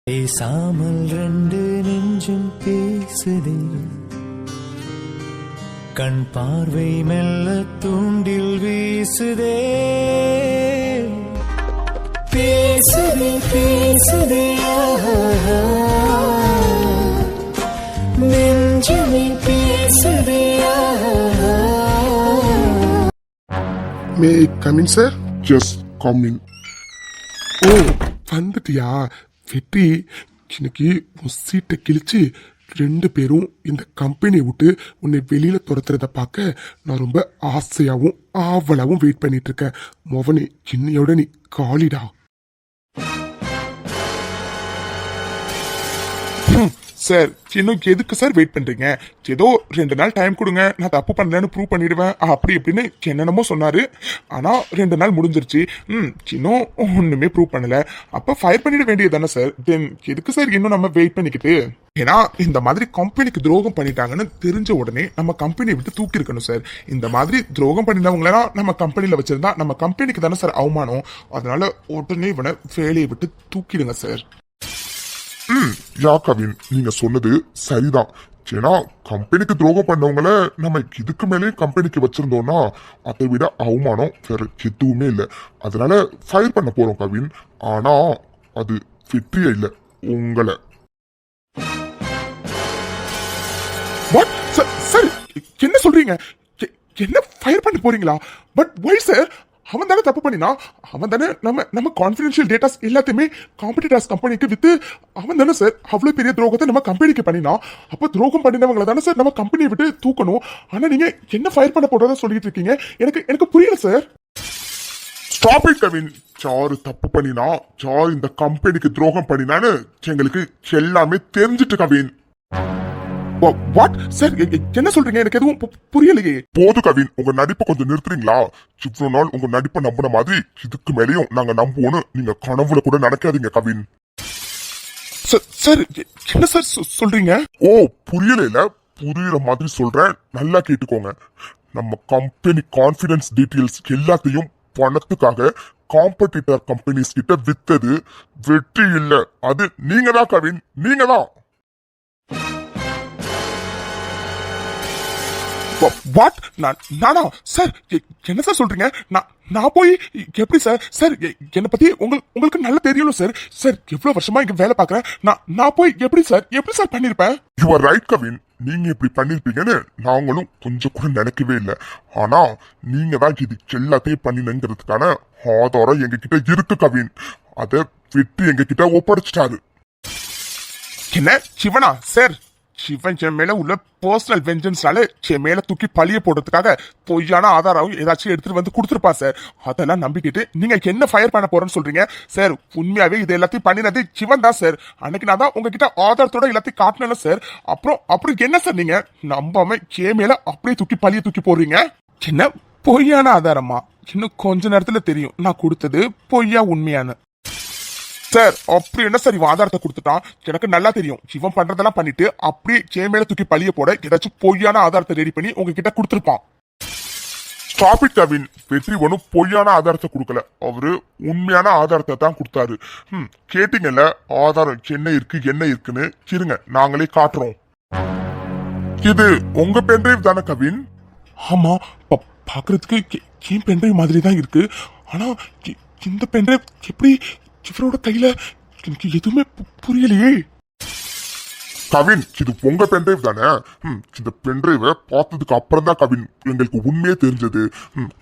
பேசாமல் ரெண்டு நெஞ்சும் பேசுதே, கண் பார்வை மெல்ல தூண்டில் வீசுதே. பேசுதே பேசுதே நெஞ்சுமே பேசுதே. May come in sir? Just come in. ஓ வந்துட்டியா வெற்றி? இன்னைக்கு உன் சீட்டை கிழிச்சு 2 பேரும் இந்த கம்பெனியை விட்டு உன்னை வெளியில துரத்துறத பார்க்க நான் ரொம்ப ஆசையாவும் ஆவலாவும் வெயிட் பண்ணிட்டு இருக்கேன். மோவனே இன்னையோட நீ காலிடா. சார் இன்னும் எதுக்கு சார் வெயிட் பண்றீங்க? ஏதோ 2 நாள் டைம் கொடுங்க, நான் தப்பு பண்ணலன்னு ப்ரூவ் பண்ணிடுவேன் அப்படி இப்படின்னு என்னென்னமோ சொன்னாரு. ஆனா 2 நாள் முடிஞ்சிருச்சு, இன்னும் ஒண்ணுமே ப்ரூவ் பண்ணல. அப்ப ஃபயர் பண்ணிட வேண்டியது தானே சார்? தென் எதுக்கு சார் இன்னும் நம்ம வெயிட் பண்ணிக்கிட்டு? ஏன்னா இந்த மாதிரி கம்பெனிக்கு துரோகம் பண்ணிட்டாங்கன்னு தெரிஞ்ச உடனே நம்ம கம்பெனியை விட்டு தூக்கி இருக்கணும் சார். இந்த மாதிரி துரோகம் பண்ணினவங்களெல்லாம் நம்ம கம்பெனியில வச்சிருந்தா நம்ம கம்பெனிக்கு தானே சார் அவமானம். அதனால உடனே இவனை வேலையை விட்டு தூக்கிடுங்க சார். யா கவின், நீங்க சொன்னது சரிதான். ஏன்னா கம்பெனிக்கு துரோகம் பண்ணவங்கள நம்ம இதுக்கு மேலே கம்பெனிக்கு வச்சிருந்தோம்னா அதை விட அவமானம் வேற எதுவுமே இல்லை. அதனால ஃபயர் பண்ண போறோம் கவின். ஆனா அது வெற்றியே இல்லை, உங்களை. சார் என்ன சொல்றீங்க? என்ன ஃபயர் பண்ண போறீங்களா? But why sir? அவன் தானே தப்பு பண்ணினா? அவன் தானே நம்ம கான்ஃபிடென்ஷியல் டேட்டாஸ் எல்லாத்தையுமே காம்படிட்டர்ஸ் கம்பெனிக்கு வித்து அவன் தானே சார் அவ்வளவு பெரிய துரோகத்தை நம்ம கம்பெனிக்கு பண்ணினா? அப்ப துரோகம் பண்ணினவங்களை தானே சார் நம்ம கம்பெனியை விட்டு தூக்கணும். ஆனா நீங்க என்ன ஃபயர் பண்ண போறதா சொல்லிட்டு இருக்கீங்க? எனக்கு புரியல சார். Stop it Kavin. யாரு தப்பு பண்ணினா, யாரு இந்த கம்பெனிக்கு துரோகம் பண்ணினான்னு எங்களுக்கு எல்லாமே தெரிஞ்சிட்டு கவின். What sir? என்ன சொல்றீங்க? எனக்கு எதுவும் புரியலையே. போது கவின், உங்க நடிப்பை கொஞ்சம் நிறுத்துறீங்களா? இவ்வளவு நாள் உங்க நடிப்பை நம்பின மாதிரி இதுக்கு மேலேயும் நாங்க நம்புவோன்னு நீங்க கனவுல கூட நடக்காதீங்க கவின். சார் என்ன சார் சொல்றீங்க? ஓ புரியல, புரியுற மாதிரி சொல்றேன், நல்லா கேட்டுக்கோங்க. நம்ம கம்பெனி கான்பிடன்ஸ் டீடைல்ஸ் எல்லாத்தையும் பணத்துக்காக காம்படிட்டர் கம்பெனிஸ் கிட்ட வித்தது வெற்றி இல்ல, அது நீங்க தான் கவின், நீங்க தான். வாட்? நானா சார்? என்ன சார் சொல்றீங்க? நான் போய் எப்படி சார்? சார் என்னை பத்தி உங்களுக்கு நல்லா தெரியல சார். சார் எவ்வளவு வருஷமா இங்க வேலை பாக்குறேன். நான் போய் எப்படி சார் பண்ணிருப்பேன்? யூ ஆர் ரைட் கவின், நீங்க இப்படி பண்ணிருப்பீங்கன்னு நாங்களும் கொஞ்சம் கூட நினைக்கவே இல்லை. ஆனா நீங்க தான் இது எல்லாத்தையும் பண்ணினங்கிறதுக்கான ஆதாரம் எங்க கிட்ட இருக்கு கவின். அத வெற்றி எங்க கிட்ட ஒப்படைச்சிட்டாரு. என்ன சிவனா சார்? சிவன் என் மேல உள்ள பர்சனல் வெஞ்சன்ஸ்னால என் மேல தூக்கி பழிய போடுறதுக்காக பொய்யான ஆதாரம் ஏதாச்சும் எடுத்துட்டு வந்து கொடுத்துருப்பா சார். அதெல்லாம் நம்பிக்கிட்டு நீங்க என்ன ஃபயர் பண்ண போறேன்னு சொல்றீங்க சார்? உண்மையாவே இது எல்லாத்தையும் பண்ணினது சிவன் தான் சார். அன்னைக்கு நான் தான் உங்ககிட்ட ஆதாரத்தோட எல்லாத்தையும் காட்டினேன் சார். அப்புறம் என்ன சார் நீங்க நம்பாம என் மேல அப்படியே தூக்கி போடுறீங்க? என்ன பொய்யான ஆதாரமா? இன்னும் கொஞ்ச நேரத்துல தெரியும் நான் கொடுத்தது பொய்யா உண்மையான. சார் அப்படி என்ன சார் இவன் ஆதாரத்தை கொடுத்துட்டான்? எனக்கு நல்லா தெரியும் இவன் பண்றதெல்லாம் பண்ணிட்டு அப்படியே என் மேல தூக்கி பழிய போட ஏதாச்சும் பொய்யான ஆதாரத்தை ரெடி பண்ணி உங்ககிட்ட கொடுத்துருப்பான். ஸ்டாப் இட் கவின், வெற்றி ஒன்னும் பொய்யான ஆதாரத்தை கொடுக்கல, அவரு உண்மையான ஆதாரத்தை தான் கொடுத்தாரு. கேட்டீங்கல்ல ஆதாரம் என்ன இருக்குன்னு, இருங்க நாங்களே காட்டுறோம். இது உங்க பென்ட்ரைவ் தானே கவின்? ஆமா, பாக்குறதுக்கு என் பென்ட்ரைவ் மாதிரி தான் இருக்கு. ஆனா இந்த பென்ட்ரைவ் எப்படி இவரோட கையில? எனக்கு எதுவுமே புரியலையே. கவின் இது உங்க பென்ட்ரைவ் தானே? இந்த பென்ட்ரைவை பார்த்ததுக்கு அப்புறம் தான் கவின் எங்களுக்கு உண்மையே தெரிஞ்சது.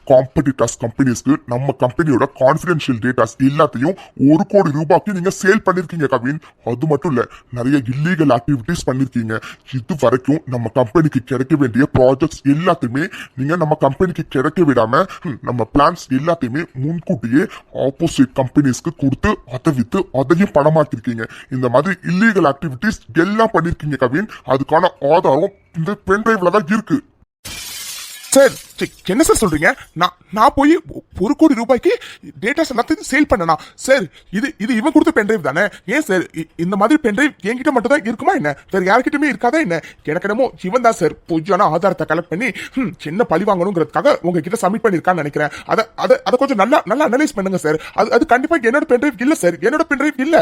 காம்படிட்டர்ஸ் கம்பெனிஸ்க்கு நம்ம கம்பெனியோட கான்பிடென்ஷியல் டேட்டாஸ் எல்லாத்தையும் 1 கோடி ரூபாய்க்கு நீங்க சேல் பண்ணிருக்கீங்க கவின். அது மட்டும் இல்ல, நிறைய இல்லீகல் ஆக்டிவிட்டிஸ் பண்ணிருக்கீங்க. இது வரைக்கும் நம்ம கம்பெனிக்கு கிடைக்க வேண்டிய ப்ராஜெக்ட்ஸ் எல்லாத்தையுமே நீங்க நம்ம கம்பெனிக்கு கிடைக்க விடாம நம்ம பிளான்ஸ் எல்லாத்தையுமே முன்கூட்டியே ஆப்போசிட் கம்பெனிஸ்க்கு கொடுத்து அதை வித்து அதையும் பணமாக்கிருக்கீங்க. இந்த மாதிரி இல்லீகல் ஆக்டிவிட்டிஸ் எல்லாம் பண்ணிருக்கீங்க கவின். அதுக்கான ஆதாரம் இந்த பென்ட்ரைவ்ல தான் இருக்கு. சார் என்ன சார் சொல்றீங்க? நான் போய் 1 கோடி ரூபாய்க்கு டேட்டாஸ் எல்லாத்தையும் சேல் பண்ணனா சார்? இது இவன் கொடுத்த பென்ட்ரைவ் தானே? ஏன் சார் இந்த மாதிரி பென்ட்ரைவ் என்கிட்ட மட்டும் தான் இருக்குமா என்ன? வேற யாருக்கிட்டயுமே இருக்காதா என்ன? எனக்கு என்னமோ இவன் தான் சார் பொய்யான ஆதாரத்தை கலெக்ட் பண்ணி என்ன பழி வாங்கணுங்கிறதுக்காக உங்ககிட்ட சப்மிட் பண்ணிருக்கான்னு நினைக்கிறேன். அதை கொஞ்சம் நல்லா அனலைஸ் பண்ணுங்க சார். அது கண்டிப்பா என்னோட பென்ட்ரைவ் இல்ல சார், என்னோட பென்ட்ரைவ் இல்ல.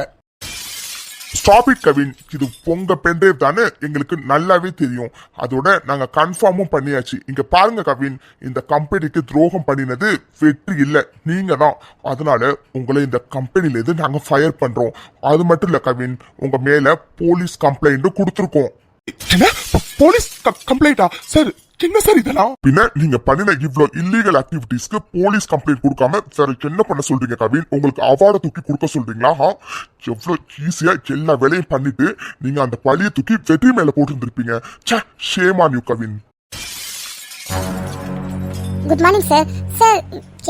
ஸ்டாப் இட் கவின், இது உங்க பென்ட்ரைவ் தானே எங்களுக்கு நல்லாவே தெரியும். அதோட நாங்க கன்ஃபார்மும் பண்ணியாச்சு. இங்க பாருங்க கவின், இந்த கம்பெனிக்கு துரோகம் பண்ணினது வெற்றி இல்ல, நீங்க தான். அதனால உங்களை இந்த கம்பெனில இருந்து நாங்க ஃபயர் பண்றோம். அது மட்டும் இல்ல கவின், உங்க மேல போலீஸ் கம்ப்ளைண்ட் கொடுத்துருக்கோம். என்ன போலீஸ் கம்ப்ளைண்டா சார்? என்ன சார் இதெல்லாம்? பின்ன நீங்க பண்ணின இவ்ளோ இல்லீகல் ஆக்டிவிட்டீஸ்க்கு போலீஸ் கம்ப்ளைண்ட் கொடுக்காம சார் என்ன பண்ண சொல்றீங்க கவின்? உங்களுக்கு அவார்டை தூக்கி கொடுக்க சொல்றீங்களா? எவ்வளவு ஈஸியா எல்லா வேலையும் பண்ணிட்டு நீங்க அந்த பழிய தூக்கி வெற்றி மேல போட்டு இருந்திருப்பீங்க. Shame on you Kavin. Good morning sir. Sir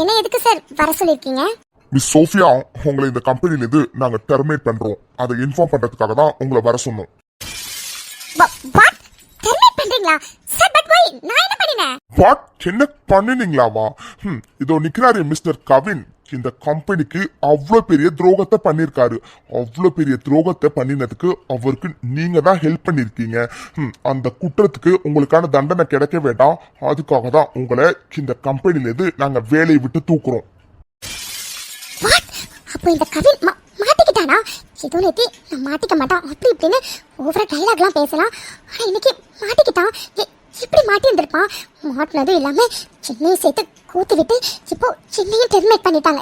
என்ன எதுக்கு சார் வர சொல்லிருக்கீங்க? மிஸ் சோஃபியா, உங்களை இந்த கம்பெனில இருந்து நாங்க டெர்மினேட் பண்றோம். அதை இன்ஃபார்ம் பண்றதுக்காக தான் உங்களை வர சொன்னோம். வாட்? டெர்மினேட் பண்றீங்களா சார்? But why? நான் என்ன பண்ணினேன்? வாட்? என்ன பண்ணினீங்களாவா? இதோ நிக்கிறாரு மிஸ்டர் கவின். இந்த கம்பெனிக்கு அவ்வளோ பெரிய துரோகத்தை பண்ணிருக்காரு. அவ்வளோ பெரிய துரோகத்தை பண்ணினதுக்கு அவருக்கு நீங்க தான் ஹெல்ப் பண்ணிருக்கீங்க. அந்த குற்றத்துக்கு உங்களுக்கான தண்டனை கிடைக்க வேண்டாம். அதுக்காக தான் உங்களை இந்த கம்பெனில இருந்து நாங்க வேலையை விட்டு தூக்குறோம். வாட்? அப்போ இந்த கவின் மாட்டிக்கிட்டானா? ஏதோ நேத்தி நான் மாட்டிக்க மாட்டான் அப்படி இப்படின்னு ஓவரா டைலாக்லாம் பேசலாம். ஆனா இன்னைக்கு மாட்டிக்கிட்டான். எப்படி மாட்டி இருந்திருப்பான்? மாட்டினதும் இல்லாம சென்னையை சேர்த்து கூத்து விட்டு இப்போ சென்னையும் டெர்மினேட் பண்ணிட்டாங்க.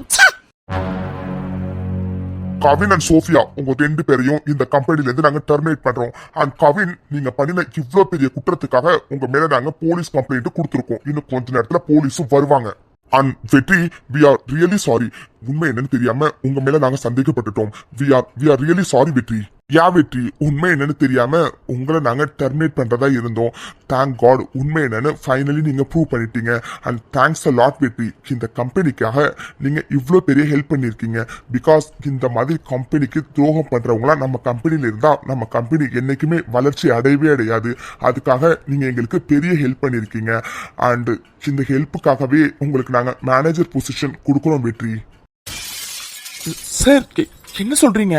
கவின் அண்ட் சோஃபியா, உங்க 2 பேரையும் இந்த கம்பெனில இருந்து நாங்க டெர்மினேட் பண்றோம். அண்ட் கவின், நீங்க பண்ணின இவ்வளவு பெரிய குற்றத்துக்காக உங்க மேல நாங்க போலீஸ் கம்ப்ளைண்ட் கொடுத்துருக்கோம். இன்னும் கொஞ்ச நேரத்துல போலீஸும் வருவாங்க. அண்ட் வெற்றி, வி ஆர் ரியலி சாரி. உண்மை என்னன்னு தெரியாம உங்க மேல நாங்க சந்தேகப்பட்டுட்டோம். வி ஆர் ரியலி சாரி வெற்றி. யா வெற்றி, உண்மை என்னன்னு தெரியாம உங்களை நாங்க டெர்மினேட் பண்றதா இருந்தோம். தேங்க் காட், உண்மை என்னன்னு ஃபைனலி நீங்க ப்ரூவ் பண்ணிட்டீங்க. அண்ட் தேங்க்ஸ் அ லாட் வெற்றி. இந்த கம்பெனிக்காக நீங்க இவ்வளோ பெரிய ஹெல்ப் பண்ணிருக்கீங்க. பிகாஸ் இந்த மாதிரி கம்பெனிக்கு துரோகம் பண்றவங்களா நம்ம கம்பெனில இருந்தா நம்ம கம்பெனி என்னைக்குமே வளர்ச்சி அடையவே அடையாது. அதுக்காக நீங்க எங்களுக்கு பெரிய ஹெல்ப் பண்ணிருக்கீங்க. அண்ட் இந்த ஹெல்ப்புக்காகவே உங்களுக்கு நாங்க மேனேஜர் பொசிஷன் கொடுக்குறோம் வெற்றி. சார் என்ன சொல்றீங்க?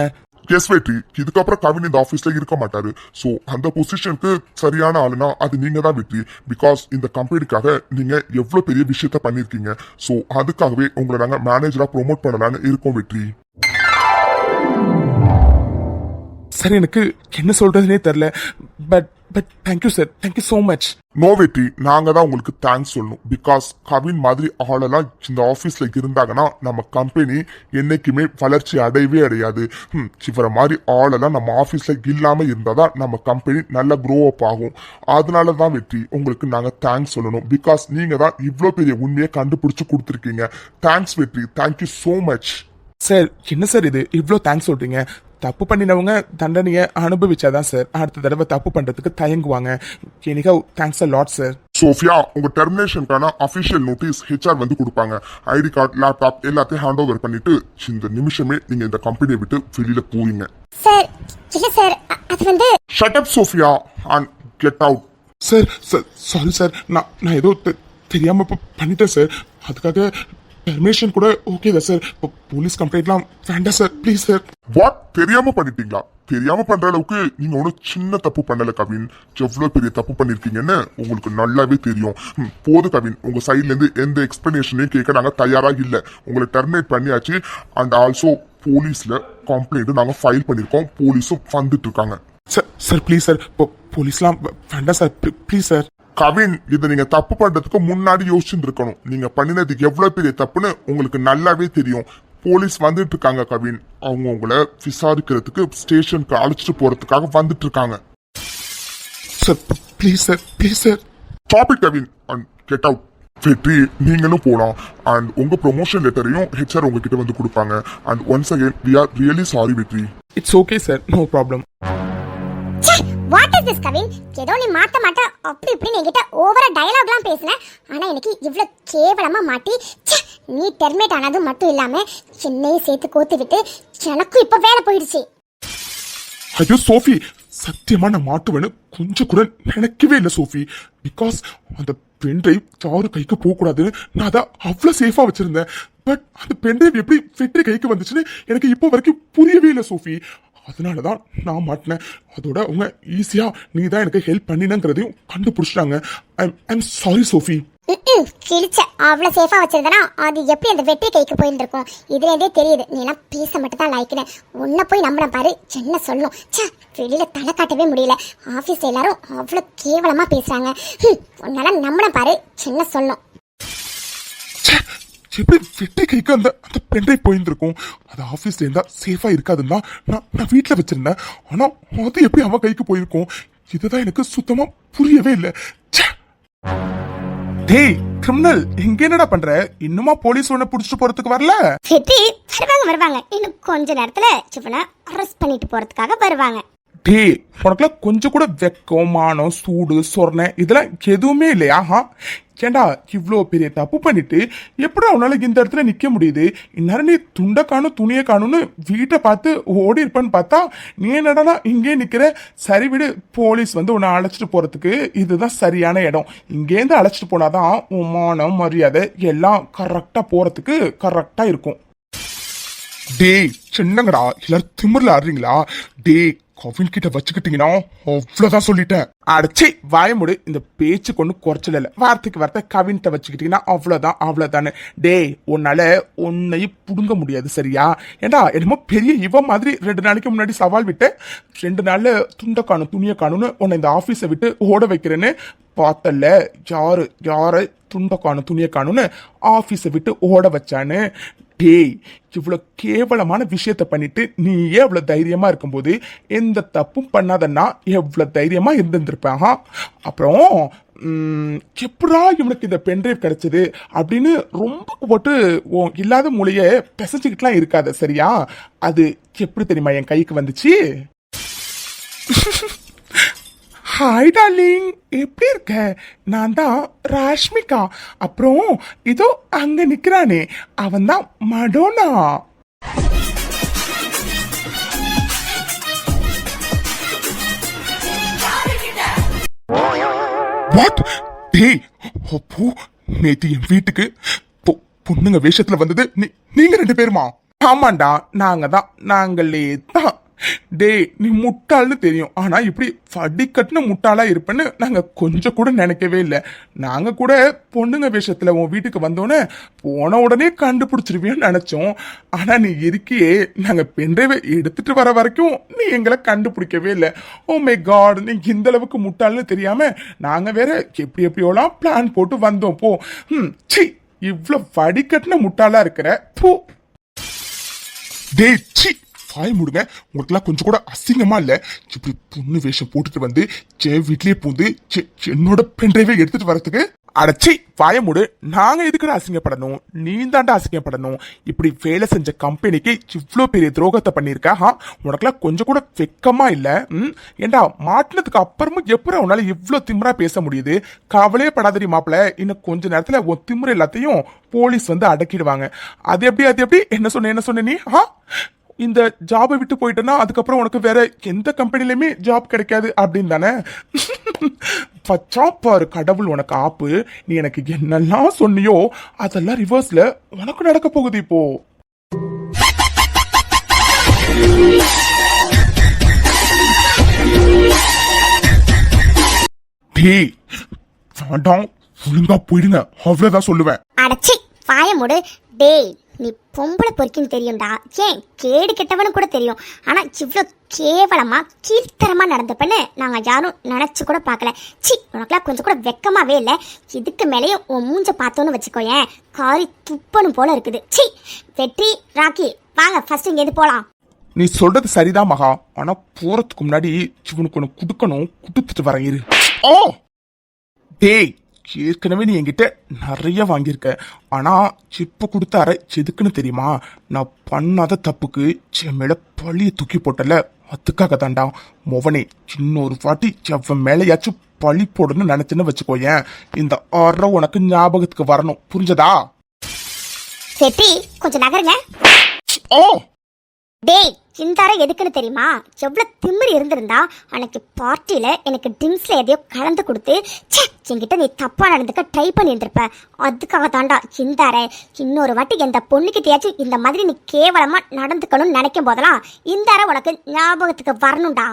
எஸ் வெற்றி, இதுக்கப்புறம் கவின் இந்த ஆபீஸ்ல இருக்க மாட்டாரு. சோ அந்த பொசிஷனுக்கு சரியான ஆளுனா அது நீங்க தான் வெற்றி. பிகாஸ் இந்த கம்பெனிக்காக நீங்க எவ்வளவு பெரிய விஷயத்த பண்ணிருக்கீங்க. சோ அதுக்காகவே உங்களை நாங்க மேனேஜரா ப்ரோமோட் பண்ணலான்னு இருக்கோம் வெற்றி. சார் எனக்கு என்ன சொல்றதுனே தெரியல. But thank you sir, thank you so much. No Vetri, நாங்க தான் உங்களுக்கு தேங்க்ஸ் சொல்லணும். பிகாஸ் கவின் மாதிரி ஆளெல்லாம் இந்த ஆபீஸ்ல இருந்தாங்கன்னா நம்ம கம்பெனி என்னைக்குமே வளர்ச்சி அடையவே அடையாது. இவர மாதிரி ஆளெல்லாம் நம்ம ஆபீஸ்ல இல்லாம இருந்தாதான் நம்ம கம்பெனி நல்லா க்ரோ அப் ஆகும். அதனால தான் வெற்றி உங்களுக்கு நாங்க தேங்க்ஸ் சொல்லணும். பிகாஸ் நீங்க தான் இவ்வளோ பெரிய உண்மையை கண்டுபிடிச்சு கொடுத்துருக்கீங்க. தேங்க்ஸ் வெற்றி, தேங்க்யூ சோ மச். சார் என்ன சார் இது இவ்ளோ தேங்க்ஸ் சொல்றீங்க? தப்பு பண்ணினவங்க தண்டனையை அனுபவிச்சாதான் சார் அடுத்த தடவை தப்பு பண்றதுக்கு தயங்குவாங்க. Anyhow thanks a lot sir. Sophia, உங்க டெர்மினேஷனுக்கான அபிஷியல் நோட்டீஸ் ஹெச்ஆர் வந்து கொடுப்பாங்க. ஐடி கார்டு, லேப்டாப் எல்லாத்தையும் ஹேண்ட் ஓவர் பண்ணிட்டு இந்த நிமிஷமே நீங்க இந்த கம்பெனியை விட்டு வெளியில போறீங்க. சார் இல்ல சார், அது வந்து shut up Sophia and get out. Sir sorry sir, நான் ஏதோ தெரியாம பண்ணிட்டேன் சார். அதுக்காக பெர்மிஷன் கூட ஓகே தான் சார். போலீஸ் கம்ப்ளைண்ட்லாம் வேண்டாம் சார், ப்ளீஸ் சார். வாட்? தெரியாம பண்ணிட்டீங்களா? தெரியாம பண்ற அளவுக்கு நீங்க ஒன்னும் சின்ன தப்பு பண்ணல கவின். எவ்வளவு பெரிய தப்பு பண்ணிருக்கீங்கன்னு உங்களுக்கு நல்லாவே தெரியும். போது கவின், உங்க சைட்ல இருந்து எந்த எக்ஸ்பிளனேஷனையும் கேட்க நாங்க தயாரா இல்ல. உங்களை டெர்மினேட் பண்ணியாச்சு. அண்ட் ஆல்சோ போலீஸ்ல கம்ப்ளைண்ட் நாங்க ஃபைல் பண்ணிருக்கோம். போலீஸும் வந்துட்டு இருக்காங்க. சார் ப்ளீஸ் சார், போலீஸ்லாம் வேண்டாம் சார், ப்ளீஸ் சார். கவின், இதை நீங்க தப்பு பண்றதுக்கு முன்னாடி யோசிச்சுட்டு இருக்கணும். நீங்க பண்ணினது எவ்வளவு பெரிய தப்புன்னு உங்களுக்கு நல்லாவே தெரியும். போலீஸ் வந்துட்டு இருக்காங்க கவின். அவங்க உங்களை விசாரிக்கிறதுக்கு ஸ்டேஷனுக்கு அழைச்சிட்டு போறதுக்காக வந்துட்டு இருக்காங்க. Sir please sir, please sir. Stop it Kavin and get out. வெற்றி, நீங்களும் போலாம். அண்ட் உங்க ப்ரொமோஷன் லெட்டரையும் ஹெச்ஆர் உங்ககிட்ட வந்து கொடுப்பாங்க. And once again we are really sorry Vetri. It's okay sir, no problem. What is this Kavin? ஏதோ நீ மாட்ட அப்படி இப்படின்னு என்கிட்ட ஓவரா டயலாக்லாம் பேசின. ஆனா எனக்கு இவ்வளவு கேவலமா மாட்டி நீ டெர்மினேட் ஆனது மட்டும் இல்லாம சென்னையை சேர்த்து கோத்து விட்டு எனக்கும் இப்ப வேலை போயிடுச்சு. ஐயோ சோஃபி, சத்தியமா நான் மாட்டுவேன்னு கொஞ்சம் கூட நினைக்கவே இல்லை சோஃபி. பிகாஸ் அந்த பென்ட்ரைவ் யாரு கைக்கு போக கூடாதுன்னு நான் அதை அவ்வளவு சேஃபா வச்சிருந்தேன். பட் அந்த பென்ட்ரைவ் எப்படி வெற்றி கைக்கு வந்துச்சுன்னு எனக்கு இப்போ வரைக்கும் புரியவே இல்லை சோஃபி. அதனாலதான் நான் மாட்டினேன். அதோட அவங்க ஈஸியா நீ தான் எனக்கு ஹெல்ப் பண்ணினங்கிறதையும் கண்டுபிடிச்சிட்டாங்க. I'm sorry Sophie. கிழிச்ச அவ்வளவு சேஃபா வச்சிருந்தனா அது எப்படி அந்த வெற்றி கைக்கு போயிருந்திருக்கும். இதுல இருந்தே தெரியுது நீ எல்லாம் பேச மட்டும் தான் லாய்க்கின. உன்னை போய் நம்பின பாரு என்ன சொல்லும். சே, வெளியில தலை காட்டவே முடியல. ஆபீஸ் எல்லாரும் அவ்வளவு கேவலமா பேசுறாங்க. உன்னால நம்பின பாரு என்ன சொல்லும். எப்படி வெட்டி கைக்கு அந்த அந்த பென்ட்ரைவ் போயிருந்திருக்கும். அது ஆபீஸ்ல இருந்தா சேஃபா இருக்காதுன்னா நான் வீட்டுல வச்சிருந்தேன். ஆனா அது எப்படி அவன் கைக்கு போயிருக்கும், இதுதான் எனக்கு சுத்தமா புரியவே இல்லை. டேய் கிரிமினல், இங்க என்னடா பண்ற? இன்னுமா போலீஸ் உன்னை புடிச்சிட்டு போறதுக்கு வரல? வெற்றி வருவாங்க. இன்னும் கொஞ்ச நேரத்துல சிவனை அரெஸ்ட் பண்ணிட்டு போறதுக்காக வருவாங்க. டேய் உனக்குலாம் கொஞ்சம் கூட வெக்கம், மானம், சூடு, சொர்ண இதெல்லாம் எதுவுமே இல்லையா? ஏண்டா இவ்வளோ பெரிய தப்பு பண்ணிட்டு எப்படி அவனால இந்த இடத்துல நிக்க முடியுது? இந்நேரம் நீ துண்டை காணும் துணியை காணும்னு வீட்டை பார்த்து ஓடி இருப்பான்னு பார்த்தா நீ என்னடா இங்கே நிக்கிற? சரி விடு, போலீஸ் வந்து உன்னை அழைச்சிட்டு போறதுக்கு இதுதான் சரியான இடம். இங்கேருந்து அழைச்சிட்டு போனாதான் உன் மானம் மரியாதை எல்லாம் கரெக்டா போறதுக்கு கரெக்டா இருக்கும். டேய் சின்னங்கடா, எல்லாரும் திமிர்ல ஆடுறீங்களா? டேய் கவின் கிட்ட வச்சுக்கிட்டீங்கன்னா அவ்வளவுதான் சொல்லிட்டேன். அடைச்சி வாயமுடு. இந்த பேச்சு கொண்டு குறைச்சல இல்ல, வார்த்தைக்கு வார்த்தை கவின்கிட்ட வச்சுக்கிட்டீங்கன்னா அவ்வளவுதானே. டேய் உன்னால உன்னையும் புடுங்க முடியாது சரியா? ஏண்டா என்னமோ பெரிய இவ மாதிரி 2 நாளைக்கு முன்னாடி சவால் விட்டு 2 நாள்ல துண்டை காணும் துணியை காணும்னு உன்னை இந்த ஆபீஸை விட்டு ஓட வைக்கிறேன்னு பார்த்தல. யாரு துண்டை காணும் துணியை காணும்னு ஆபீஸை விட்டு ஓட வச்சான்னு? டேய் இவ்வளவு கேவலமான விஷயத்த பண்ணிட்டு நீயே அவ்வளவு தைரியமா இருக்கும்போது எந்த தப்பும் பண்ணாதன்னா எவ்வளவு தைரியமா இருந்திருப்பேன். அப்புறம் எப்படா இவனுக்கு இந்த பென்ட்ரைவ் கிடைச்சது அப்படின்னு ரொம்ப போட்டு இல்லாத மூளைய பிசைச்சுக்கிட்டுலாம் இருக்காத சரியா? அது எப்படி தெரியுமா என் கைக்கு வந்துச்சு? ஹாய் டார்லிங், எப்படி இருக்க? நான் தான் ராஷ்மிகா. அப்புறம் இதோ அங்க நிக்கிறானே அவன் தான் மடோனா. வாட்? டேய் அப்போ நேத்து என் வீட்டுக்கு பொண்ணுங்க வேஷத்துல வந்தது நீங்க 2 பேருமா? ஆமாண்டா, நாங்களே தான். டேய் நீ முட்டாள்னு தெரியும், ஆனா இப்படி வடிகட்டின முட்டாளா இருப்பேன்னு நாங்க கொஞ்சம் கூட நினைக்கவே இல்லை. நாங்க கூட பொண்ணுங்க வேஷத்துல உன் வீட்டுக்கு வந்தோன்னே போன உடனே கண்டுபிடிச்சிருவியோன்னு நினைச்சோம். ஆனா நீ இருக்கியே, நாங்க பென்ட்ரைவை எடுத்துட்டு வர வரைக்கும் நீ எங்களை கண்டுபிடிக்கவே இல்லை. ஓ மை காட், நீ இந்த அளவுக்கு முட்டாள்னு தெரியாம நாங்க வேற எப்படியோலாம் பிளான் போட்டு வந்தோம். போ சி, இவ்வளவு வடிகட்டின முட்டாளா இருக்கிற. பூ டேய் சி, வாய் மூடுங்க. உங்களுக்குலாம் கொஞ்சம் கூட அசிங்கமா இல்ல? இப்படி பொண்ணு வேஷம் போட்டுட்டு வந்து என் வீட்லயே பூந்து என்னோட பென்ட்ரைவை எடுத்துட்டு வரதுக்கு? அடைச்சி வாய மூடு. நாங்க எதுக்குடா அசிங்கப்படணும்? நீ தாண்டா அசிங்கப்படணும். இப்படி வேலை செஞ்ச கம்பெனிக்கு இவ்வளோ பெரிய துரோகத்தை பண்ணிருக்க. உனக்குலாம் கொஞ்சம் கூட வெக்கமா இல்ல? ஏண்டா மாட்டினதுக்கு அப்புறமும் எப்படி உன்னால இவ்வளவு திமிரா பேச முடியுது? கவலையே படாதடி மாப்பிள்ள, இன்னும் கொஞ்ச நேரத்துல உன் திமிர எல்லாத்தையும் போலீஸ் வந்து அடக்கிடுவாங்க. அது எப்படி என்ன சொன்ன நீ? இந்த ஜாபை விட்டு போயிட்டேன்னா அதுக்கப்புறம் உனக்கு வேற எந்த கம்பெனிலுமே ஜாப் கிடைக்காது அப்படின்னு தானே? பச்சா பாரு கடவுள் உனக்கு ஆப்பு. நீ எனக்கு என்னெல்லாம் சொன்னியோ அதெல்லாம் ரிவர்ஸ்ல உனக்கு நடக்க போகுது இப்போ. டேய் வேண்டாம், ஒழுங்கா போயிடுங்க, அவ்வளவுதான் சொல்லுவேன். அடச்சி வாய மூடு. டேய் நீ பொம்பளை பொறுக்கின்னு தெரியும்டா, ஏன் கேடு கெட்டவனு கூட தெரியும். ஆனா இவ்வளோ கேவலமா கீழ்த்தரமா நடந்தப்பன்னு நாங்க யாரும் நினைச்சு கூட பார்க்கல. சி, உனக்குலாம் கொஞ்சம் கூட வெக்கமாவே இல்லை. இதுக்கு மேலேயும் உன் மூஞ்ச பார்த்தோன்னு வச்சுக்கோயேன், காரி துப்பனும் போல இருக்குது. சி, வெற்றி ராக்கி வாங்க ஃபர்ஸ்ட் இங்கேருந்து போலாம். நீ சொல்றது சரிதான் மகா, ஆனா போறதுக்கு முன்னாடி இவனுக்கு ஒன்று கொடுக்கணும், கொடுத்துட்டு வரேன் இரு. ஓ டேய், ஏற்கனவே நீ என்கிட்ட நிறைய வாங்கியிருக்க, ஆனா இப்ப கொடுத்தார எதுக்குன்னு தெரியுமா? நான் பண்ணாத தப்புக்கு என் மேல பழிய தூக்கி போட்டல, அதுக்காக தாண்டா. மொவனே, இன்னொரு வாட்டி எவன் மேலையாச்சும் பழி போடணும்னு நினைச்சுன்னு வச்சுக்கோயேன், இந்த 6 உனக்கு ஞாபகத்துக்கு வரணும், புரிஞ்சதா? வெற்றி கொஞ்சம் நகருங்க. ஓ டேய் சிந்தார எதுக்குன்னு தெரியுமா? எவ்வளவு திமிரு இருந்திருந்தா அன்னைக்கு பார்ட்டியில எனக்கு ட்ரிங்க்ஸ்ல எதையோ கலந்து கொடுத்து என்கிட்ட நீ தப்பா நடந்துக்க ட்ரை பண்ணியிருந்திருப்ப. அதுக்காக தாண்டா சிந்தார. இன்னொரு வாட்டி எந்த பொண்ணுக்கிட்டயாச்சும் இந்த மாதிரி நீ கேவலமா நடந்துக்கணும்னு நினைக்கும் போதெல்லாம் இந்தார உனக்கு ஞாபகத்துக்கு வரணும்டா.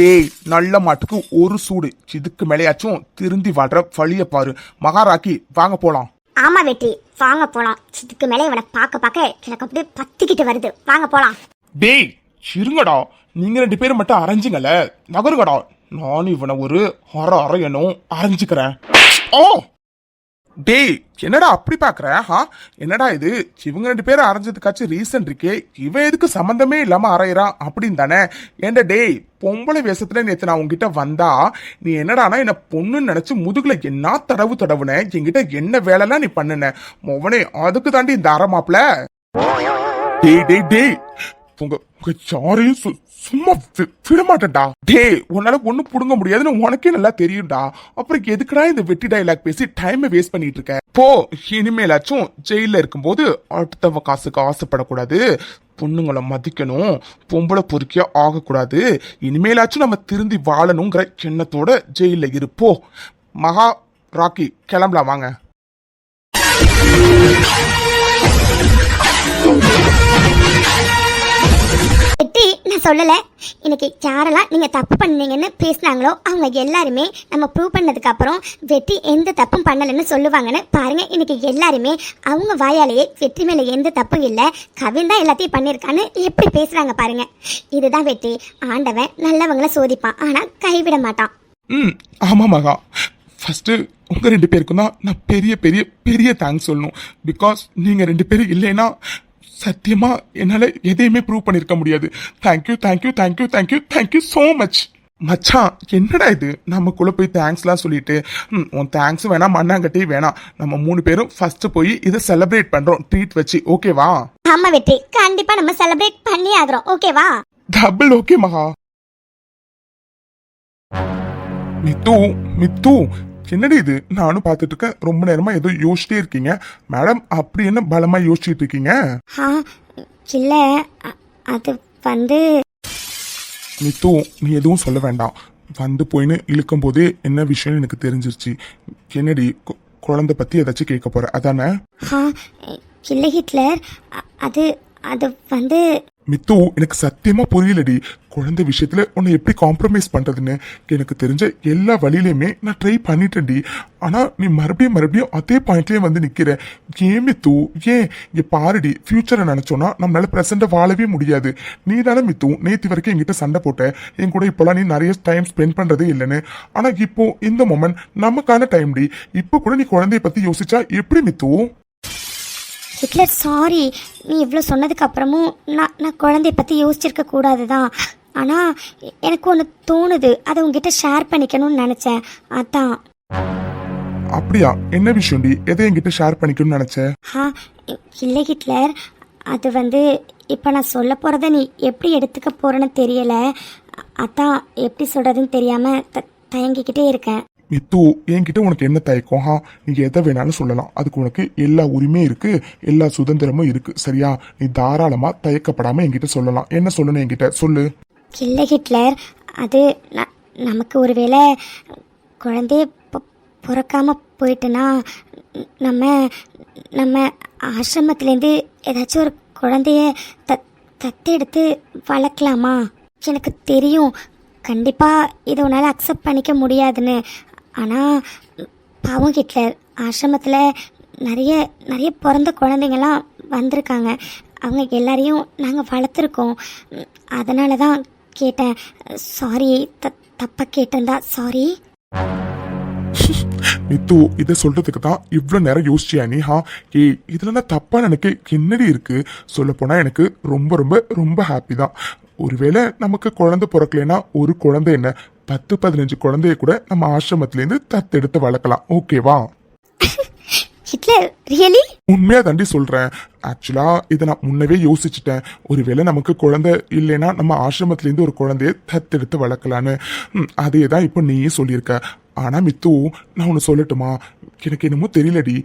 டேய் நல்ல மாட்டுக்கு ஒரு சூடு, இதுக்கு மேலேயாச்சும் திருந்தி வாழ்ற வழிய பாரு. மகாராக்கி வாங்க போலாம். ஆமா வெற்றி, வாங்க போலாம். இதுக்கு மேலே இவனை பார்க்க எனக்கு அப்படியே பத்திக்கிட்டு வருது. வாங்க போலாம். டேய் இருங்கடா, நீங்க 2 பேரும் மட்டும் அரைஞ்சுங்கல, நகருங்கடா. நான் இவனை ஒரு அரையணும் அரைஞ்சுக்கிறேன். ஓ டேய் என்னடா அப்படி பாக்குற? என்னடா இது, இவங்க 2 பேரும் அரைஞ்சதுக்காச்சும் ரீசன் இருக்கே, இவன் எதுக்கு சம்பந்தமே இல்லாம அரையிறான் அப்படின்னு தானே? ஏண்டா டேய், பொம்பளை வேஷத்துல நேத்து நான் உங்ககிட்ட வந்தா நீ என்னடானா என்ன பொண்ணுன்னு நினைச்சு முதுகுல என்ன தடவுன, என்கிட்ட என்ன வேலைலாம் நீ பண்ணுன மொவனே, அதுக்கு தாண்டி இந்த அறமாப்ல. டேய் டேய் டேய், உங்க சாரையும் சும்மா விட மாட்டேன்டா. டேய் உன்னால ஒண்ணும் புடுங்க முடியாதுன்னு உனக்கே நல்லா தெரியும்டா. அப்புறம் எதுக்குடா இந்த வெட்டி டைலாக் பேசி டைமை வேஸ்ட் பண்ணிட்டு இருக்க? போ, இனிமேலாச்சும் ஜெயில இருக்கும்போது அடுத்தவ காசுக்கு ஆசைப்படக்கூடாது, பொண்ணுங்களை மதிக்கணும், பொம்பளை பொறுக்கியா ஆகக்கூடாது. இனிமேலாச்சும் நம்ம திருந்தி வாழணுங்கிற எண்ணத்தோட ஜெயில இருப்போ. மகா ராக்கி கிளம்பலாம் வாங்க. வெற்றி, நான் சொல்லல, இன்னைக்கு யாரெல்லாம் நீங்க தப்பு பண்ணீங்கன்னு பேசினாங்களோ அவங்க எல்லாருமே நம்ம ப்ரூவ் பண்ணதுக்கு அப்புறம் வெற்றி எந்த தப்பும் பண்ணலன்னு சொல்லுவாங்கன்னு பாருங்க. இன்னைக்கு எல்லாருமே அவங்க வாயாலேயே வெற்றி மேல எந்த தப்பும் இல்லை, கவின் தான் எல்லாத்தையும் பண்ணியிருக்கான்னு எப்படி பேசுறாங்க பாருங்க. இதுதான் வெற்றி. ஆண்டவன் நல்லவங்களை சோதிப்பான், ஆனா கைவிட மாட்டான். ஆமா மகா, ஃபர்ஸ்ட் உங்க 2 பேருக்கும் தான் நான் பெரிய பெரிய பெரிய தேங்க்ஸ் சொல்லணும். பிகாஸ் நீங்க 2 பேரும் இல்லைன்னா சத்தியமா என்னால எதையுமே ப்ரூவ் பண்ணிருக்க முடியாது. Thank you thank you thank you thank you thank you so much. மச்சான் என்னடா இது, நமக்குள்ள போய் தேங்க்ஸ்லாம் சொல்லிட்டு, உன் தேங்க்ஸ் வேணாம் மண்ணாங்கட்டி வேணாம், நம்ம 3 பேரும் ஃபர்ஸ்ட் போய் இதை செலிப்ரேட் பண்றோம் ட்ரீட் வச்சு, ஓகேவா? ஆமா வெற்றி, கண்டிப்பா நம்ம செலிப்ரேட் பண்ணி ஆகிறோம், ஓகேவா? டபுள் ஓகே மகா. மித்து மித்து என்னடி இது, நானும் பார்த்துட்டு இருக்கேன், ரொம்ப நேரமா ஏதோ யோசிச்சிட்டே இருக்கீங்க மேடம். அப்படி என்ன பலமா யோசிச்சுட்டு இருக்கீங்க? இல்ல அது வந்து மித்து, நீ எதுவும் சொல்ல வேண்டாம். வந்து போயின்னு இழுக்கும் போதே என்ன விஷயம் எனக்கு தெரிஞ்சிருச்சு. என்னடி குழந்தை பத்தி ஏதாச்சும் கேட்க போற அதானே? இல்ல ஹிட்லர், அது அது வந்து மித்து, எனக்கு சத்தியமா புரியலடி. குழந்தை விஷயத்துல உன்னை எப்படி காம்ப்ரமைஸ் பண்றதுன்னு எனக்கு தெரிஞ்ச எல்லா வழியிலுமே நான் ட்ரை பண்ணிட்டேன்டி. ஆனா நீ மறுபடியும் அதே பாயிண்ட்லயே வந்து நிக்கிற. ஏன் மித்து, ஏன்? இங்க பாருடி, ஃபியூச்சரை நினைச்சோன்னா நம்மளால பிரசண்ட வாழவே முடியாது. நீ தானே மித்து நேத்து வரைக்கும் என்கிட்ட சண்டை போட்ட, என் கூட இப்பெல்லாம் நீ நிறைய டைம் ஸ்பெண்ட் பண்றதே இல்லைன்னு. ஆனா இப்போ இந்த மொமெண்ட் நமக்கான டைம் டி. இப்போ கூட நீ குழந்தைய பத்தி யோசிச்சா எப்படி மித்து? ஹிட்லர் சாரி, நீ இவ்வளோ சொன்னதுக்கு அப்புறமும் நான் குழந்தைய பற்றி யோசிச்சிருக்க கூடாது தான். ஆனால் எனக்கு ஒன்று தோணுது, அதை உங்ககிட்ட ஷேர் பண்ணிக்கணும்னு நினச்சேன், அதான். அப்படியா? என்ன விஷயம்டி? எதை என்கிட்ட ஷேர் பண்ணிக்கணும்னு நினைச்ச? இல்லை ஹிட்லர், அது வந்து இப்போ நான் சொல்ல போகிறத நீ எப்படி எடுத்துக்க போகிறேன்னு தெரியலை, அதான் எப்படி சொல்கிறதுன்னு தெரியாமல் தயங்கிக்கிட்டே இருக்கேன். மித்து, என்கிட்ட உனக்கு என்ன தயக்கம்? நீ எதை வேணாலும் சொல்லலாம், அதுக்கு உனக்கு எல்லா உரிமையும் இருக்கு, எல்லா சுதந்திரமும் இருக்கு, சரியா? நீ தாராளமா தயக்கப்படாம என்கிட்ட சொல்லலாம். என்ன சொல்லணும் என்கிட்ட சொல்லு. இல்லை ஹிட்லர், அது நமக்கு ஒருவேளை குழந்தைய பிறக்காம போயிட்டுனா நம்ம நம்ம ஆசிரமத்துலேருந்து ஏதாச்சும் ஒரு குழந்தைய தத்தெடுத்து வளர்க்கலாமா? எனக்கு தெரியும் கண்டிப்பாக இதை உன்னால் அக்செப்ட் பண்ணிக்க முடியாதுன்னு. ஆனால் பாவம் ஹிட்லர், ஆசிரமத்தில் நிறைய பிறந்த குழந்தைங்கள்லாம் வந்திருக்காங்க, அவங்க எல்லாரையும் நாங்கள் வளர்த்துருக்கோம். அதனால தான் கேட்டேன். சாரி, தப்பாக கேட்டிருந்தா சாரி. மித்து, இதை சொல்றதுக்கு தான் இவ்வளோ நேரம் யோசிச்சியா நீ? ஏய், இதுல நான் தப்பா நினைக்க என்னடி இருக்கு? சொல்ல போனா எனக்கு ரொம்ப ரொம்ப ரொம்ப ஹாப்பி தான். ஒருவேளை நமக்கு குழந்தை பிறக்கலைன்னா ஒரு குழந்தை என்ன 10-15 குழந்தைய கூட நம்ம ஆசிரமத்திலேருந்து தத்தெடுத்து வளர்க்கலாம், ஓகேவா? Hitler really? உண்மையா தாண்டி சொல்றேன். ஆக்சுவலா இதை நான் முன்னவே யோசிச்சுட்டேன். ஒருவேளை நமக்கு குழந்தை இல்லைன்னா நம்ம ஆசிரமத்திலேருந்து ஒரு குழந்தைய தத்தெடுத்து வளர்க்கலான்னு. அதே தான் இப்போ நீயே சொல்லியிருக்க. ஆனா மித்து, நான் ஒன்று சொல்லட்டுமா? எனக்கு என்னமோ தெரியலடி.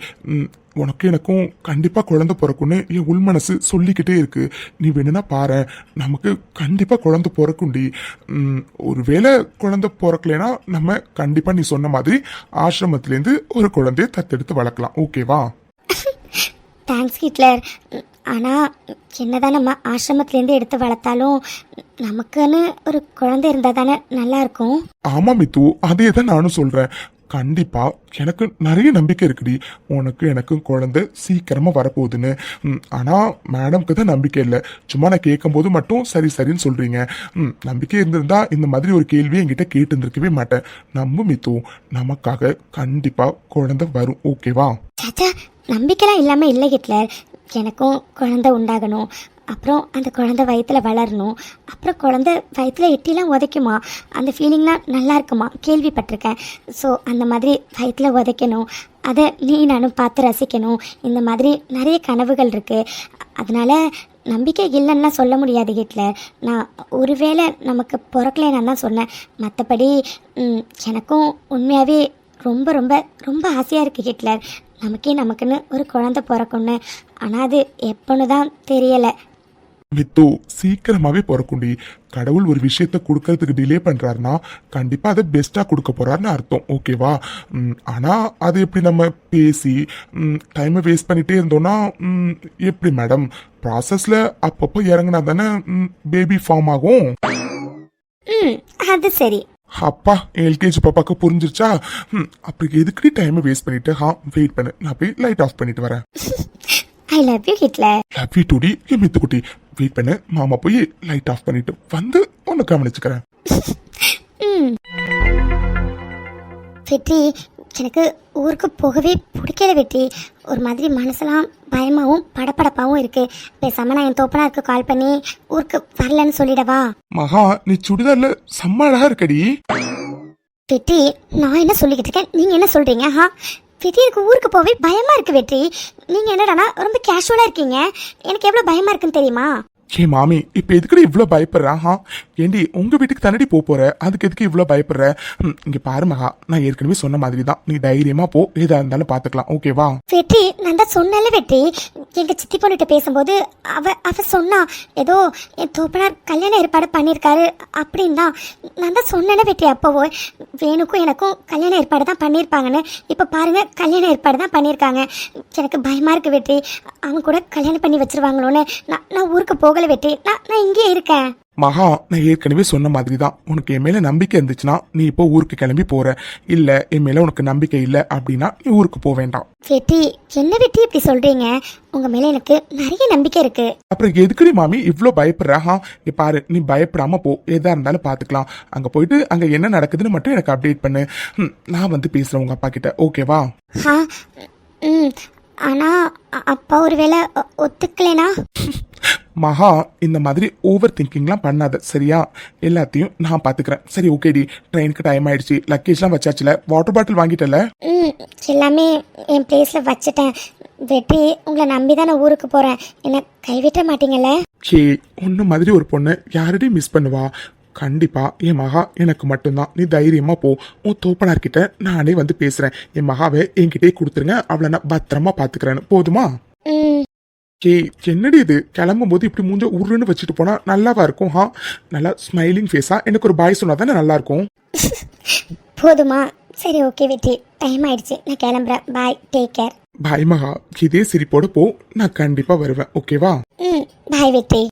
உனக்கு எனக்கும் கண்டிப்பா குழந்தை பிறக்கும்னு என் உள் மனசு சொல்லிக்கிட்டே இருக்கு. நீ வேணும்னா பாரு, நமக்கு கண்டிப்பா குழந்தை பிறக்கும்டி. ஒருவேளை குழந்தை பிறக்கலைன்னா நம்ம கண்டிப்பா நீ சொன்ன மாதிரி ஆசிரமத்திலேருந்து ஒரு குழந்தைய தத்தெடுத்து வளர்க்கலாம். ஓகேவா? Thanks Hitler. ஆனால் என்னதான் நம்ம ஆசிரமத்துலேருந்து எடுத்து வளர்த்தாலும் நமக்குன்னு ஒரு குழந்தை இருந்தால் தானே நல்லாயிருக்கும். ஆமா மித்து, அதே தான் நானும் சொல்றேன். கண்டிப்பா எனக்கு நிறைய நம்பிக்கை இருக்குடி. உனக்கு எனக்கும் குழந்தை சீக்கிரமா வரப்போகுதுன்னு. ஆனா மேடம்க்கு தான் நம்பிக்கை இல்லை. சும்மா நான் கேட்கும் போது மட்டும் சரி சரின்னு சொல்றீங்க. நம்பிக்கை இருந்திருந்தா இந்த மாதிரி ஒரு கேள்வியை என்கிட்ட கேட்டு இருந்திருக்கவே மாட்டேன். நம்பு மித்து, நமக்காக கண்டிப்பா குழந்தை வரும். ஓகேவா? சாச்சா, நம்பிக்கைலாம் இல்லாமல் இல்லை ஹிட்லர். எனக்கும் குழந்தை உண்டாகணும், அப்புறம் அந்த குழந்தை வயிற்றில் வளரணும், அப்புறம் குழந்தை வயிற்றில் எட்டிலாம் உதைக்குமா, அந்த ஃபீலிங்லாம் நல்லா இருக்குமா கேள்விப்பட்டிருக்கேன். ஸோ அந்த மாதிரி வயிற்றில் உதைக்கணும், அதை நீ நானும் பார்த்து ரசிக்கணும். இந்த மாதிரி நிறைய கனவுகள் இருக்குது. அதனால் நம்பிக்கை இல்லைன்னா சொல்ல முடியாது ஹிட்லர். நான் ஒருவேளை நமக்கு பிறக்கலைன்னு தான் சொன்னேன். மற்றபடி எனக்கும் உண்மையாகவே ரொம்ப ரொம்ப ரொம்ப ஆசையாக இருக்குது ஹிட்லர். நமக்குன்னு ஒரு குழந்தை பிறக்கும்னு. ஆனால் அது எப்போன்னு தான் தெரியலை. மித்து, சீக்கிரமாவே பிறக்குண்டி. கடவுள் ஒரு விஷயத்த கொடுக்கறதுக்கு டிலே பண்றாருன்னா கண்டிப்பா அதை பெஸ்டா கொடுக்க போறாருன்னு அர்த்தம். ஓகேவா? ஆனா அது எப்படி நம்ம பேசி டைமை வேஸ்ட் பண்ணிட்டே இருந்தோம்னா எப்படி மேடம்? ப்ராசஸ்ல அப்பப்போ இறங்கினா தானே பேபி ஃபார்ம் ஆகும். அது சரி. அப்பா, எல்கேஜி பாப்பாக்கு புரிஞ்சிருச்சா? அப்படி எதுக்கடி டைமை வேஸ்ட் பண்ணிட்டு வெயிட் பண்ணு, நான் போய் லைட் ஆஃப் பண்ணிட்டு வரேன். I love you Hitler. Love you டுடி என் மித்துக்குட்டி. வெயிட் பண்ணு, மாமா போய் லைட் ஆஃப் பண்ணிட்டு வந்து உன்னை கவனிச்சுக்கிறேன். வெற்றி, எனக்கு ஊருக்கு போகவே பிடிக்கல வெற்றி. ஒரு மாதிரி மனசெல்லாம் பயமாகவும் படப்படப்பாகவும் இருக்கு. பேசாம நான் என் தோப்பனாருக்கு கால் பண்ணி ஊருக்கு வரலன்னு சொல்லிடவா? மகா, நீ சுடிதார்ல செம்ம அழகா இருக்கடி. வெற்றி, நான் என்ன சொல்லிக்கிட்டு இருக்கேன், நீங்க என்ன சொல்றீங்க? வெற்றி, எனக்கு ஊருக்கு போவே பயமா இருக்கு வெற்றி. நீங்க என்னடானா ரொம்ப கேஷுவலா இருக்கீங்க. எனக்கு எவ்வளவு பயமா இருக்குன்னு தெரியுமா? ஏ மாமி, இப்ப எதுக்குடி இவ்வளவு பயப்படுறா? ஏண்டி உங்க வீட்டுக்கு தானடி போற, அதுக்கு எதுக்கு இவ்வளவு பயப்படுற? இங்க பாரு மகா, நான் ஏற்கனவே சொன்ன மாதிரி தான். நீ தைரியமா போ, எதா இருந்தாலும் பாத்துக்கலாம். ஓகேவா? வெற்றி, நான் தான் சொன்னல வெற்றி. எங்க சித்தி பொண்ணுகிட்ட பேசும்போது அவ சொன்னா ஏதோ என் தோப்பனார் கல்யாண ஏற்பாடு பண்ணியிருக்காரு அப்படின்னா. நான் தான் சொன்னேன்னு வெற்றி அப்போவோ, வேணுக்கும் எனக்கும் கல்யாண ஏற்பாடு தான் பண்ணியிருப்பாங்கன்னு. இப்போ பாருங்க, கல்யாண ஏற்பாடு தான் பண்ணியிருக்காங்க. எனக்கு பயமா இருக்கு வெற்றி. அவங்க கூட கல்யாணம் பண்ணி வச்சிருவாங்களோன்னு நான் ஊருக்கு போகல வெற்றி. நான் இங்கே இருக்கேன். மகா, நான் ஏற்கனவே சொன்ன மாதிரி தான். உனக்கு என் மேல நம்பிக்கை இருந்துச்சுன்னா நீ இப்போ ஊருக்கு கிளம்பி போற. இல்ல என் மேல உனக்கு நம்பிக்கை இல்லை அப்படின்னா நீ ஊருக்கு போக வேண்டாம். வெற்றி, என்ன வெற்றி இப்படி சொல்றீங்க? உங்க மேல எனக்கு நிறைய நம்பிக்கை இருக்கு. அப்புறம் எதுக்குடி மாமி இவ்ளோ பயப்படுற? இங்க பாரு, நீ பயப்படாம போ, எதா இருந்தாலும் பாத்துக்கலாம். அங்க போயிட்டு அங்க என்ன நடக்குதுன்னு மட்டும் எனக்கு அப்டேட் பண்ணு. நான் வந்து பேசுறேன் உங்க அப்பா கிட்ட. ஓகேவா? ஆனா அப்பா ஒருவேளை ஒத்துக்கலைனா? மகா, இந்த மாதிரி ஓவர் திங்கிங்லாம் பண்ணாத, சரியா? எல்லாத்தையும் நான் பாத்துக்கிறேன். சரி, ஓகேடி. ட்ரெயினுக்கு டைம் ஆயிடுச்சு. லக்கேஜ்லாம் வச்சாச்சுல? வாட்டர் பாட்டில் வாங்கிட்டல? எல்லாமே என் பிளேஸ்ல வச்சுட்டேன். வெற்றி, உங்களை நம்பி தான் நான் ஊருக்கு போறேன். என்ன கைவிட்ட மாட்டீங்கல்ல? கே, உன்ன மாதிரி ஒரு பொண்ணு யாரடி மிஸ் பண்ணுவா? கண்டிப்பா என் மகா எனக்கு மட்டும்தான். நீ தைரியமா போ. உன் தோப்பனார்கிட்ட நானே வந்து பேசுறேன். என் மகாவை என்கிட்டே கொடுத்துருங்க, அவளை நான் பத்திரமா பாத்துக்கிறேன்னு. போதுமா? கே, என்னடி இது? கிளம்பும் போது இப்படி மூஞ்ச உருன்னு வச்சுட்டு போனா நல்லாவா இருக்கும்? நல்லா ஸ்மைலிங் ஃபேஸா எனக்கு ஒரு பாய் சொன்னா தானே நல்லா இருக்கும். போதுமா? சரி, ஓகே வெற்றி, டைம் ஆயிடுச்சு, நான் கிளம்புறேன். பாய், டேக் கேர். பாய் மகா. இதே சிரிப்போட போ, நான் கண்டிப்பா வருவேன். ஓகேவா? பாய் வெற்றி.